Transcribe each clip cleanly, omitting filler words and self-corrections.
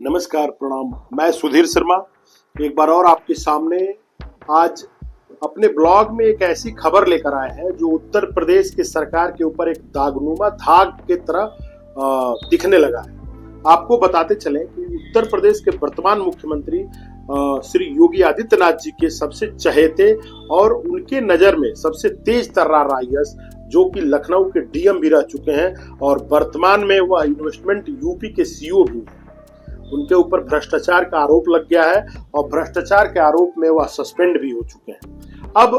नमस्कार, प्रणाम। मैं सुधीर शर्मा एक बार और आपके सामने आज अपने ब्लॉग में एक ऐसी खबर लेकर आए हैं जो उत्तर प्रदेश की सरकार के ऊपर एक दागनुमा दाग के तरह दिखने लगा है। आपको बताते चलें कि उत्तर प्रदेश के वर्तमान मुख्यमंत्री श्री योगी आदित्यनाथ जी के सबसे चहेते और उनके नजर में सबसे तेज तर्रार आईएएस जो कि लखनऊ के डीएम भी रह चुके हैं और वर्तमान में वह इन्वेस्टमेंट यूपी के सीईओ भी हैं। उनके ऊपर भ्रष्टाचार का आरोप लग गया है और भ्रष्टाचार के आरोप में वह सस्पेंड भी हो चुके हैं। अब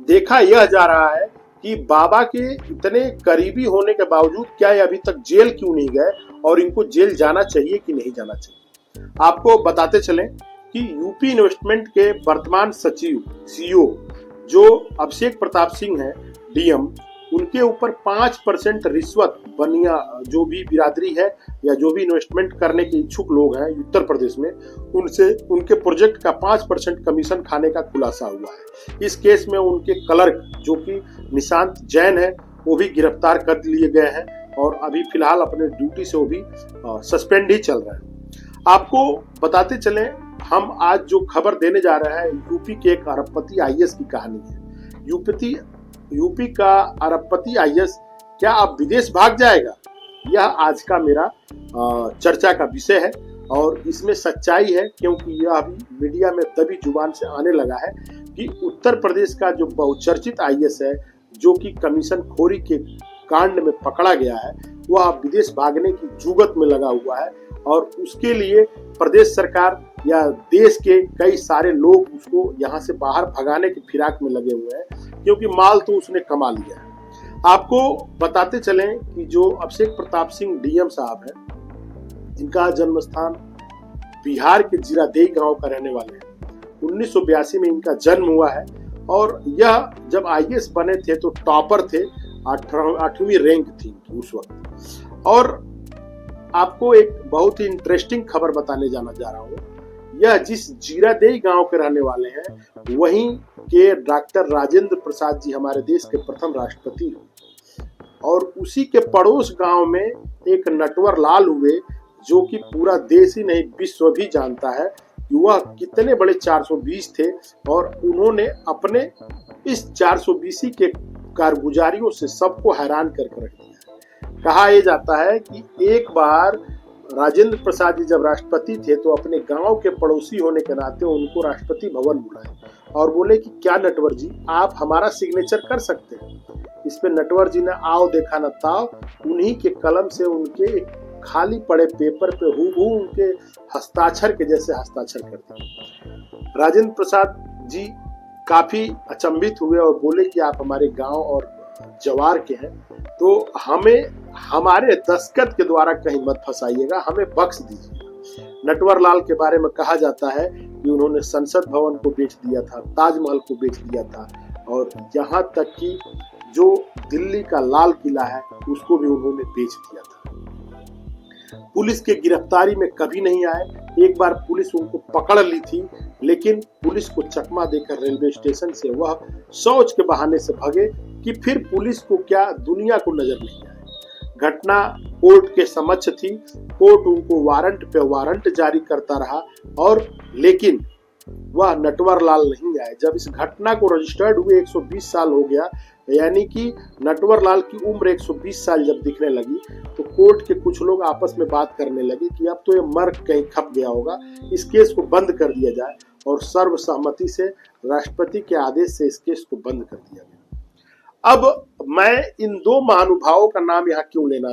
देखा यह जा रहा है कि बाबा के इतने करीबी होने के बावजूद क्या ये अभी तक जेल क्यों नहीं गए और इनको जेल जाना चाहिए कि नहीं जाना चाहिए। आपको बताते चलें कि यूपी इन्वेस्टमेंट के वर्तमान सचिव सीईओ जो अभिषेक प्रताप सिंह है डीएम, उनके ऊपर 5% रिश्वत बनिया जो भी बिरादरी है या जो भी इन्वेस्टमेंट करने के इच्छुक लोग हैं उत्तर प्रदेश में, उनसे उनके प्रोजेक्ट का 5% कमीशन खाने का खुलासा हुआ है। इस केस में उनके क्लर्क जो कि निशांत जैन है वो भी गिरफ्तार कर लिए गए हैं और अभी फिलहाल अपने ड्यूटी से वो भी सस्पेंड ही चल रहे हैं। आपको बताते चले, हम आज जो खबर देने जा रहे हैं यूपी के एक अरबपति आईएएस की कहानी है। यूपी का अरबपति आईएएस क्या अब विदेश भाग जाएगा, यह आज का मेरा चर्चा का विषय है और इसमें सच्चाई है क्योंकि यह अभी मीडिया में तभी जुबान से आने लगा है कि उत्तर प्रदेश का जो बहुचर्चित आईएएस है जो कि कमीशन खोरी के कांड में पकड़ा गया है, वह विदेश भागने की जुगत में लगा हुआ है और उसके लिए प्रदेश सरकार या देश के कई सारे लोग उसको यहाँ से बाहर भगाने की फिराक में लगे हुए हैं क्योंकि माल तो उसने कमा लिया है। आपको बताते चलें कि जो अभिषेक प्रताप सिंह डीएम साहब हैं, इनका जन्म स्थान बिहार के जीरादेई गांव का रहने वाले हैं। 1982 में इनका जन्म हुआ है और यह जब आईएएस बने थे तो टॉपर थे, 8वीं रैंक थी इनकी उस वक्त। और आपको एक बहुत ही इंटरेस्टिंग खबर बताने जाना जा रहा हूँ। यह जिस जीरादेई गांव के रहने वाले हैं वहीं के डॉक्टर राजेंद्र प्रसाद जी हमारे देश के प्रथम राष्ट्रपति हैं और उसी के पड़ोस गांव में एक नटवर लाल हुए जो कि पूरा देश ही नहीं विश्व भी जानता है कि वह कितने बड़े 420 थे और उन्होंने अपने इस 420 के कारगुजारियों से सबको हैरान करके रख दिया। कहा यह जाता है कि एक बार राजेंद्र प्रसाद जी जब राष्ट्रपति थे तो अपने गांव के पड़ोसी होने के नाते उनको राष्ट्रपति भवन बुलाए और बोले कि क्या नटवर जी आप हमारा सिग्नेचर कर सकते हैं। इस पे नटवर जी ने आओ देखा न ताओ, उन्हीं के कलम से उनके खाली पड़े पेपर पे हूबहू उनके हस्ताक्षर के जैसे हस्ताक्षर कर दिए। राजेंद्र प्रसाद जी काफी अचंभित हुए और बोले कि आप हमारे गांव और जवार के हैं तो हमें हमारे दस्तखत के द्वारा कहीं मत फंसाइएगा, हमें बख्श दीजिए। नटवर लाल के बारे में कहा जाता है कि उन्होंने संसद भवन को बेच दिया था, ताजमहल को बेच दिया था और यहाँ तक कि जो दिल्ली का लाल किला है उसको भी उन्होंने बेच दिया था। पुलिस के गिरफ्तारी में कभी नहीं आए। एक बार पुलिस उनको पकड़ ली थी लेकिन पुलिस को चकमा देकर रेलवे स्टेशन से वह शौच के बहाने से भगे कि फिर पुलिस को क्या दुनिया को नजर नहीं आए। घटना कोर्ट के समक्ष थी, कोर्ट उनको वारंट पे वारंट जारी करता रहा और लेकिन वह नटवर लाल नहीं आए। जब इस घटना को रजिस्टर्ड हुए 120 साल हो गया, यानी कि नटवर लाल की उम्र 120 साल जब दिखने लगी तो कोर्ट के कुछ लोग आपस में बात करने लगे कि अब तो ये मर कहीं खप गया होगा, इस केस को बंद कर दिया जाए और सर्वसम्मति से राष्ट्रपति के आदेश से इस केस को बंद कर दिया गया। अब मैं इन दो महानुभावों का नाम यहाँ क्यों लेना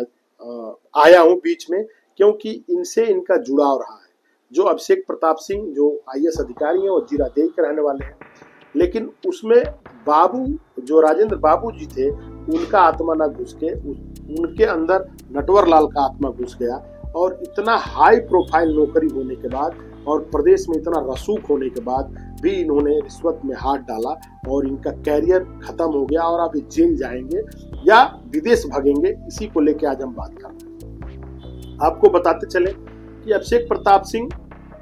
आया हूँ बीच में, क्योंकि इनसे इनका जुड़ाव रहा है। जो अभिषेक प्रताप सिंह जो आईएएस अधिकारी हैं और जीरादेई के रहने वाले हैं, लेकिन उसमें बाबू जो राजेंद्र बाबू जी थे उनका आत्मा ना घुस के उनके अंदर नटवर लाल का आत्मा घुस गया और इतना हाई प्रोफाइल नौकरी होने के बाद और प्रदेश में इतना रसूख होने के बाद भी इन्होंने रिश्वत में हाथ डाला और इनका कैरियर खत्म हो गया और अब जेल जाएंगे या विदेश भागेंगे, इसी को लेकर आज हम बात कर रहे हैं। आपको बताते चले कि अभिषेक प्रताप सिंह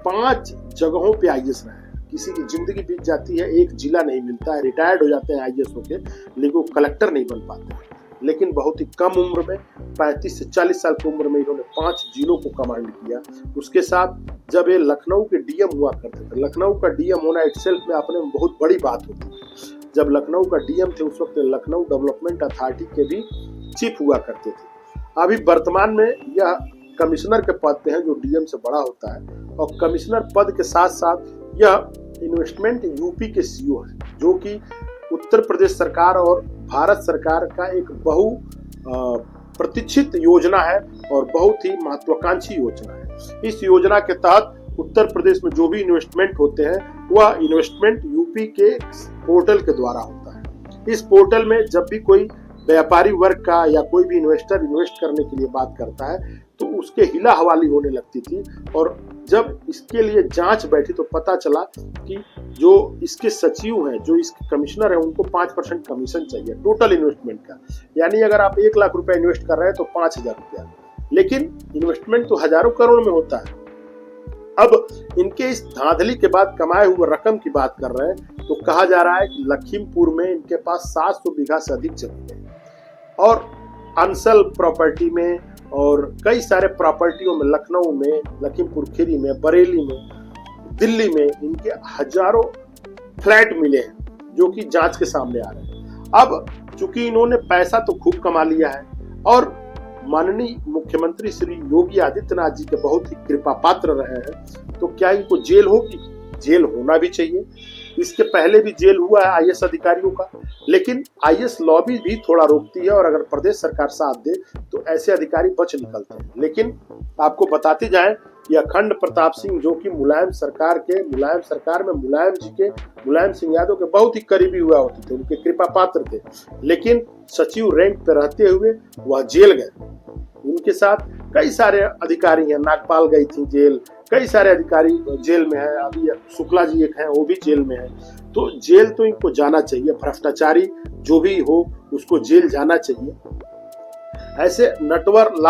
5 जगहों पे आईएएस रहे हैं। किसी की जिंदगी बीत जाती है, एक जिला नहीं मिलता है, रिटायर्ड हो जाते हैं आईएएस होके लेकिन वो कलेक्टर नहीं बन पाते। लेकिन बहुत ही कम उम्र में 35 से 40 साल की उम्र में इन्होंने 5 जिलों को कमांड किया। उसके साथ जब ये लखनऊ के डीएम हुआ करते थे, लखनऊ का डीएम होना इटसेल्फ में अपने में बहुत बड़ी बात होती है। जब लखनऊ का डीएम थे उस वक्त लखनऊ डेवलपमेंट अथॉरिटी के भी चीफ हुआ करते थे। अभी वर्तमान में यह कमिश्नर के पद पे है जो डीएम से बड़ा होता है, और कमिश्नर पद के साथ साथ यह इन्वेस्टमेंट यूपी के सीईओ है, जो कि उत्तर प्रदेश सरकार और भारत सरकार का एक बहु प्रतीक्षित योजना है और बहुत ही महत्वाकांक्षी योजना है। इस योजना के तहत उत्तर प्रदेश में जो भी इन्वेस्टमेंट होते हैं वह इन्वेस्टमेंट यूपी के पोर्टल के द्वारा होता है। इस पोर्टल में जब भी कोई व्यापारी वर्ग का या कोई भी इन्वेस्टर इन्वेस्ट करने के लिए बात करता है तो उसके हिला हवाली होने लगती थी, और जब इसके लिए जांच बैठी तो पता चला कि जो इसके सचिव हैं, जो इसके कमिश्नर हैं, उनको 5% कमीशन चाहिए टोटल इन्वेस्टमेंट का। यानी अगर आप 1 लाख रुपया इन्वेस्ट कर रहे हैं तो 5,000 रुपया, लेकिन इन्वेस्टमेंट तो हजारों करोड़ में होता है। अब इनके इस धांधली के बाद कमाए हुए रकम की बात कर रहे हैं तो कहा जा रहा है कि लखीमपुर में इनके पास 700 बीघा से अधिक जमीन है, और अंसल प्रॉपर्टी में और कई सारे प्रॉपर्टियों में, लखनऊ में, लखीमपुर खीरी में, बरेली में, दिल्ली में इनके हजारों फ्लैट मिले हैं जो कि जांच के सामने आ रहे हैं। अब चूंकि इन्होंने पैसा तो खूब कमा लिया है और माननीय मुख्यमंत्री श्री योगी आदित्यनाथ जी के बहुत ही कृपा पात्र रहे हैं, तो क्या इनको जेल होगी? जेल होना भी चाहिए। इसके पहले भी जेल हुआ है आईएएस अधिकारियों का, लेकिन आईएएस लॉबी भी थोड़ा रोकती है, और अगर प्रदेश सरकार साथ दे तो ऐसे अधिकारी बच निकलते हैं। लेकिन आपको बताते जाएं कि अखंड प्रताप सिंह, जो कि मुलायम सरकार में मुलायम सिंह यादव के बहुत ही करीबी हुआ होते थे, उनके कृपा पात्र थे, लेकिन सचिव रैंक पे रहते हुए वह जेल गए। उनके साथ कई सारे अधिकारी हैं, नागपाल गई थी जेल, कई सारे अधिकारी जेल में हैं, अभी शुक्ला जी एक हैं वो भी जेल में हैं। तो जेल तो इनको जाना चाहिए, भ्रष्टाचारी जो भी हो उसको जेल जाना चाहिए। ऐसे नटवर लाल